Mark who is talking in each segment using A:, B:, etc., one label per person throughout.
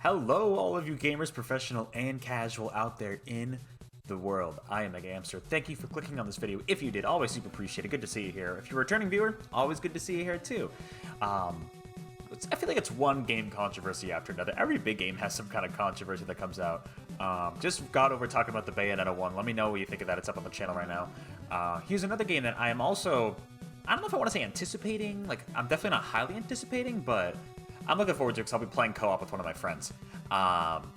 A: Hello, all of you gamers, professional and casual out there in the world. I am MegaAmpster. Thank you for clicking on this video. If you did, always super appreciate it. Good to see you here. If you're a returning viewer, always good to see you here too. I feel like it's one game controversy after another. Every big game has some kind of controversy that comes out. Just got over talking about the Bayonetta 1. Let me know what you think of that. It's up on the channel right now. Here's another game that I am also, I don't know if I want to say anticipating. Like, I'm definitely not highly anticipating, but I'm looking forward to it because I'll be playing co-op with one of my friends.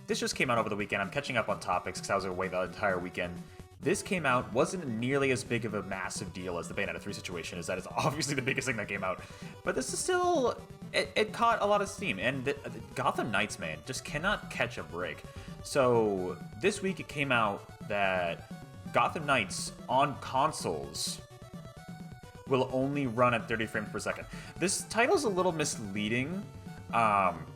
A: This just came out over the weekend. I'm catching up on topics because I was away the entire weekend. This came out, wasn't nearly as big of a massive deal as the Bayonetta 3 situation, as that is obviously the biggest thing that came out. But this is still, it caught a lot of steam, and the Gotham Knights, man, just cannot catch a break. So this week it came out that Gotham Knights on consoles will only run at 30 frames per second. This title's a little misleading,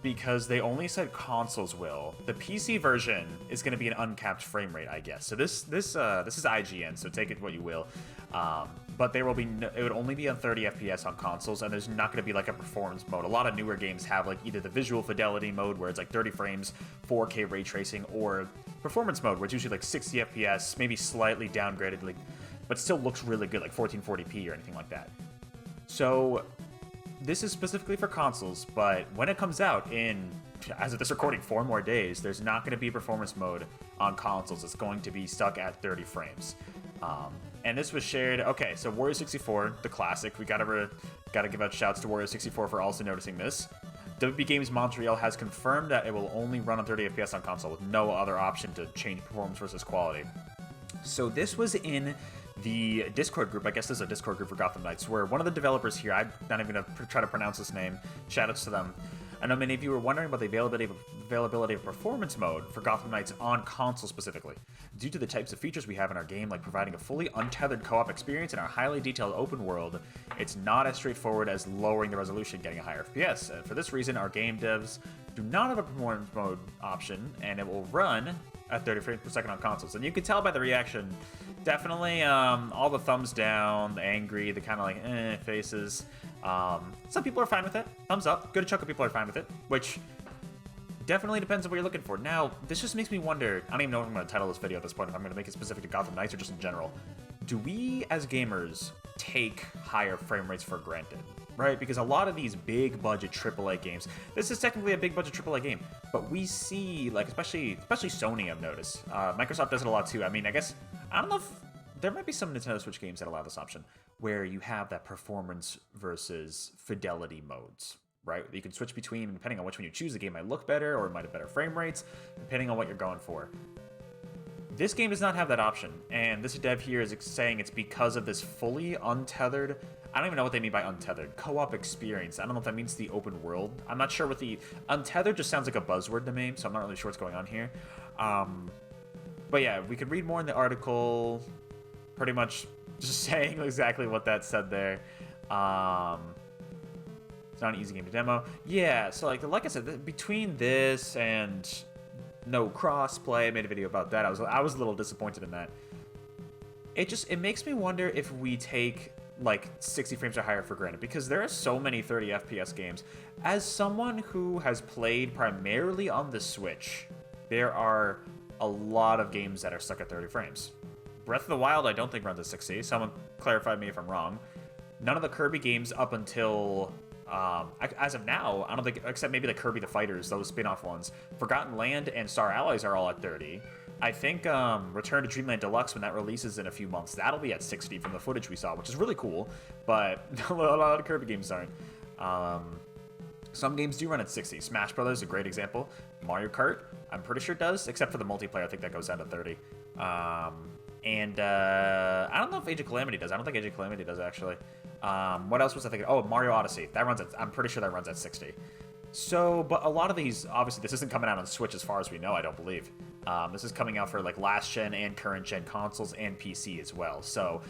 A: because they only said consoles will. The PC version is going to be an uncapped frame rate, I guess. So this is IGN, so take it what you will. But there will be it would only be on 30 FPS on consoles, and there's not going to be like a performance mode. A lot of newer games have like either the visual fidelity mode where it's like 30 frames, 4K ray tracing, or performance mode where it's usually like 60 FPS, maybe slightly downgraded, like, but still looks really good, like 1440p or anything like that. So this is specifically for consoles, but when it comes out in, as of this recording, 4 more days, there's not going to be a performance mode on consoles. It's going to be stuck at 30 frames. And this was shared. Okay, so Warrior 64, the classic. We gotta give out shouts to Warrior 64 for also noticing this. WB Games Montreal has confirmed that it will only run on 30 FPS on console with no other option to change performance versus quality. So this was in the Discord group. I guess this is a Discord group for Gotham Knights, where one of the developers here, I'm not even going to try to pronounce his name, shoutouts to them. I know many of you were wondering about the availability of performance mode for Gotham Knights on console specifically. Due to the types of features we have in our game, like providing a fully untethered co-op experience in our highly detailed open world, it's not as straightforward as lowering the resolution and getting a higher FPS. And for this reason, our game devs do not have a performance mode option, and it will run at 30 frames per second on consoles. And you can tell by the reaction, definitely all the thumbs down, the angry, the kind of like faces. Some people are fine with it. Thumbs up. Good chunk of people are fine with it, which definitely depends on what you're looking for. Now, this just makes me wonder, I don't even know if I'm going to title this video at this point, if I'm going to make it specific to Gotham Knights or just in general. Do we, as gamers, take higher frame rates for granted? Right? Because a lot of these big budget AAA games, this is technically a big budget AAA game, but we see, like, especially Sony, I've noticed. Microsoft does it a lot too. I mean, I guess, I don't know if, there might be some Nintendo Switch games that allow this option, where you have that performance versus fidelity modes, right? You can switch between, and depending on which one you choose, the game might look better, or it might have better frame rates, depending on what you're going for. This game does not have that option, and this dev here is saying it's because of this fully untethered, I don't even know what they mean by untethered, co-op experience. I don't know if that means the open world. I'm not sure what the, untethered just sounds like a buzzword to me, so I'm not really sure what's going on here. But yeah, we could read more in the article, pretty much just saying exactly what that said there. It's not an easy game to demo. Yeah, so like I said, between this and no crossplay, I made a video about that. I was a little disappointed in that. It makes me wonder if we take like 60 frames or higher for granted, because there are so many 30 FPS games. As someone who has played primarily on the Switch, there are a lot of games that are stuck at 30 frames. Breath of the Wild, I don't think runs at 60. Someone clarify me if I'm wrong. None of the Kirby games up until, as of now, I don't think, except maybe the Kirby the Fighters, those spin-off ones. Forgotten Land and Star Allies are all at 30. I think Return to Dreamland Deluxe, when that releases in a few months, that'll be at 60 from the footage we saw, which is really cool, but a lot of Kirby games aren't. Some games do run at 60. Smash Brothers is a great example. Mario Kart, I'm pretty sure does, except for the multiplayer, I think that goes down to 30. And I don't know if Age of Calamity does. I don't think Age of Calamity does, actually. What else was I thinking? Oh, Mario Odyssey. That runs at, I'm pretty sure that runs at 60. So, but a lot of these, obviously, this isn't coming out on Switch as far as we know, I don't believe. This is coming out for like last-gen and current-gen consoles and PC as well. So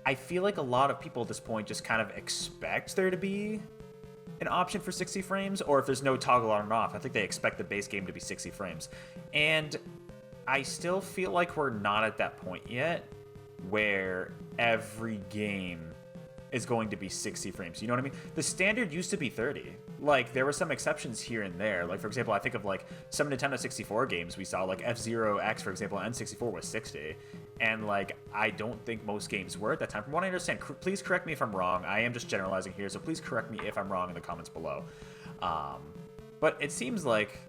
A: I feel like a lot of people at this point just kind of expect there to be an option for 60 frames, or if there's no toggle on and off, I think they expect the base game to be 60 frames. And I still feel like we're not at that point yet, where every game is going to be 60 frames. You know what I mean? The standard used to be 30. like, there were some exceptions here and there. Like, for example, I think of, like, some Nintendo 64 games we saw, like F-Zero X, for example, N64 was 60. And, like, I don't think most games were at that time. From what I understand, please correct me if I'm wrong. I am just generalizing here, so please correct me if I'm wrong in the comments below. But it seems like,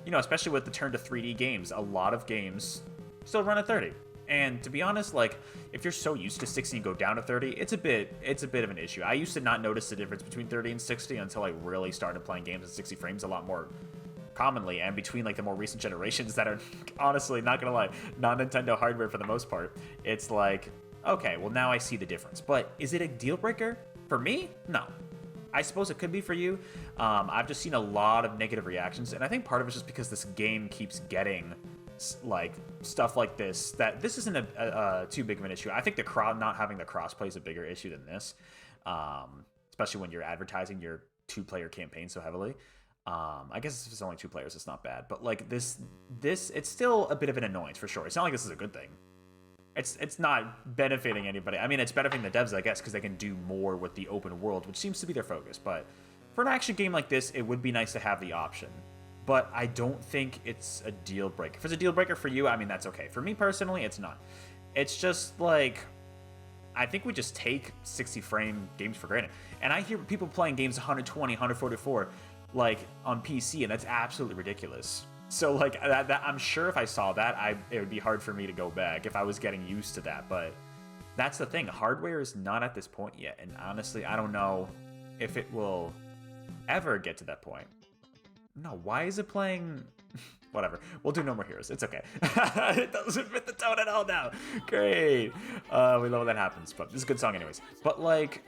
A: you know, especially with the turn to 3D games, a lot of games still run at 30. And to be honest, like, if you're so used to 60 and go down to 30, it's a bit of an issue. I used to not notice the difference between 30 and 60 until I really started playing games at 60 frames a lot more commonly, and between, like, the more recent generations that are, honestly, not gonna lie, non-Nintendo hardware for the most part, it's like, okay, well, now I see the difference. But is it a deal breaker? For me? No. I suppose it could be for you. I've just seen a lot of negative reactions, and I think part of it's just because this game keeps getting, like, stuff like this, that this isn't a too big of an issue. I think not having the crossplay is a bigger issue than this, especially when you're advertising your 2-player campaign so heavily. I guess if it's only 2 players, it's not bad, but, like, this it's still a bit of an annoyance for sure. It's not like this is a good thing. It's not benefiting anybody. I mean, it's benefiting the devs, I guess, because they can do more with the open world, which seems to be their focus. But for an action game like this, it would be nice to have the option. But I don't think it's a deal breaker. If it's a deal breaker for you, I mean, that's okay. For me personally, it's not. It's just like, I think we just take 60 frame games for granted. And I hear people playing games 120, 144, like, on PC, and that's absolutely ridiculous. So, like, that I'm sure if I saw that, it would be hard for me to go back if I was getting used to that. But that's the thing. Hardware is not at this point yet. And honestly, I don't know if it will ever get to that point. No, why is it playing... Whatever. We'll do No More Heroes. It's okay. It doesn't fit the tone at all now. Great. We love when that happens. But this is a good song anyways. But, like,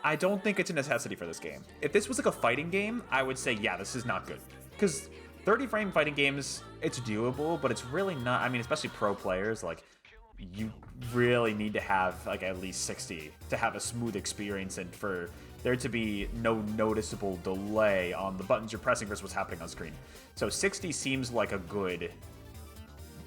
A: I don't think it's a necessity for this game. If this was, like, a fighting game, I would say, yeah, this is not good. Because 30-frame fighting games, it's doable, but it's really not... I mean, especially pro players, like, you really need to have, like, at least 60 to have a smooth experience and for there to be no noticeable delay on the buttons you're pressing versus what's happening on screen. So 60 seems like a good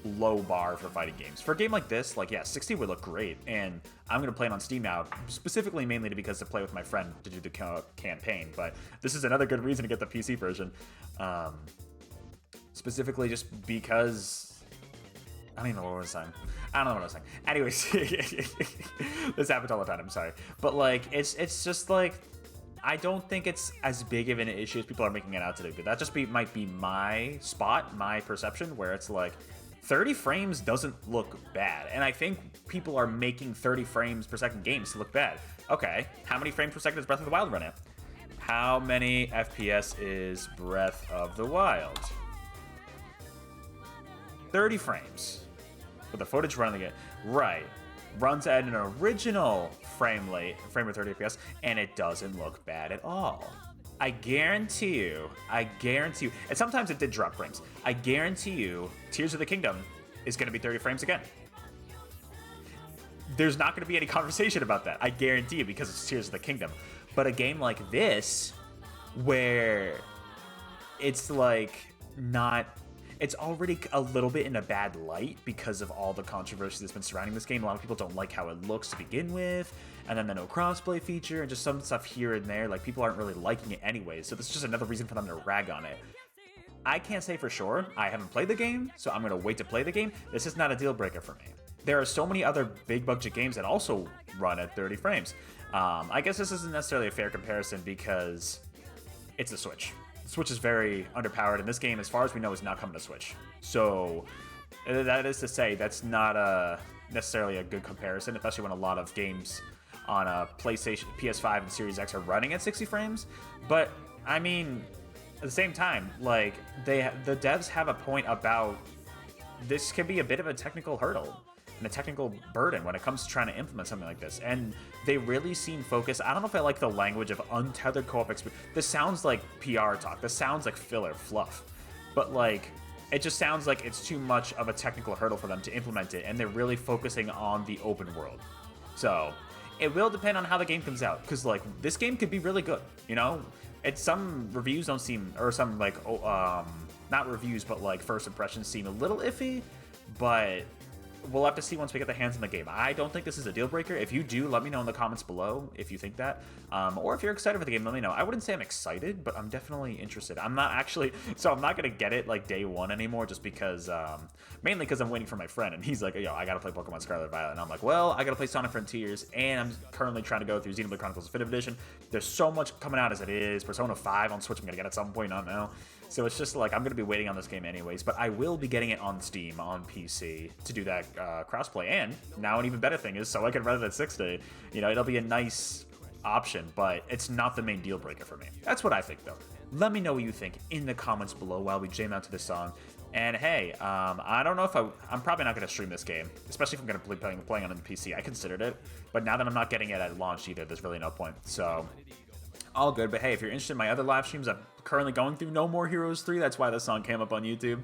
A: low bar for fighting games. For a game like this, like, yeah, 60 would look great, and I'm going to play it on Steam now, specifically mainly because to play with my friend to do the campaign, but this is another good reason to get the PC version. Specifically just because... I don't even know what I was saying. I don't know what I was saying. Anyways, this happens all the time, I'm sorry. But, like, it's just, like, I don't think it's as big of an issue as people are making it out to be. But that just might be my spot, my perception, where it's, like, 30 frames doesn't look bad. And I think people are making 30 frames per second games to look bad. Okay, how many frames per second does Breath of the Wild run at? How many FPS is Breath of the Wild? 30 frames. With the footage running it. Right. Runs at an original frame rate 30 FPS, and it doesn't look bad at all. I guarantee you, and sometimes it did drop frames. I guarantee you, Tears of the Kingdom is going to be 30 frames again. There's not going to be any conversation about that. I guarantee you, because it's Tears of the Kingdom. But a game like this, where it's like not... It's already a little bit in a bad light because of all the controversy that's been surrounding this game. A lot of people don't like how it looks to begin with, and then the no crossplay feature, and just some stuff here and there. Like, people aren't really liking it anyway, so this is just another reason for them to rag on it. I can't say for sure. I haven't played the game, so I'm going to wait to play the game. This is not a deal breaker for me. There are so many other big budget games that also run at 30 frames. I guess this isn't necessarily a fair comparison because it's the Switch. Switch is very underpowered, and this game, as far as we know, is not coming to Switch. So that is to say, that's not necessarily a good comparison, especially when a lot of games on a PlayStation, PS5, and Series X are running at 60 frames. But I mean, at the same time, like, the devs have a point about this can be a bit of a technical hurdle and a technical burden when it comes to trying to implement something like this. And they really seem focused. I don't know if I like the language of untethered co-op experience. This sounds like PR talk. This sounds like filler fluff. But, like, it just sounds like it's too much of a technical hurdle for them to implement it, and they're really focusing on the open world. So it will depend on how the game comes out, because, like, this game could be really good, you know? Some reviews don't seem, or some, like, not reviews, but, like, first impressions seem a little iffy, but we'll have to see once we get the hands on the game. I don't think this is a deal breaker. If you do, let me know in the comments below if you think that. Or if you're excited for the game, let me know. I wouldn't say I'm excited, but I'm definitely interested. I'm not actually, so I'm not going to get it like day one anymore just because, mainly because I'm waiting for my friend and he's like, yo, I got to play Pokemon Scarlet Violet. And I'm like, well, I got to play Sonic Frontiers and I'm currently trying to go through Xenoblade Chronicles 5th Edition. There's so much coming out as it is. Persona 5 on Switch I'm going to get at some point, not now. So it's just like, I'm going to be waiting on this game anyways, but I will be getting it on Steam, on PC, to do that crossplay. And now an even better thing is, so I can run it at 60. You know, it'll be a nice option, but it's not the main deal breaker for me. That's what I think, though. Let me know what you think in the comments below while we jam out to this song. And hey, I don't know if I'm probably not going to stream this game, especially if I'm going to be playing on the PC. I considered it, but now that I'm not getting it at launch either, there's really no point. So all good, but hey, if you're interested in my other live streams, I'm currently going through No More Heroes 3. That's why this song came up on YouTube.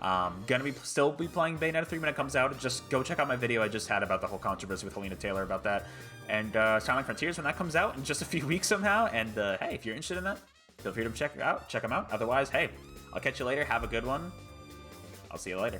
A: Gonna still be playing Bayonetta 3 when it comes out. Just go check out my video I just had about the whole controversy with Helena Taylor about that. And Sonic Frontiers when that comes out in just a few weeks somehow. And hey, if you're interested in that, feel free to check them out. Otherwise, hey, I'll catch you later. Have a good one. I'll see you later.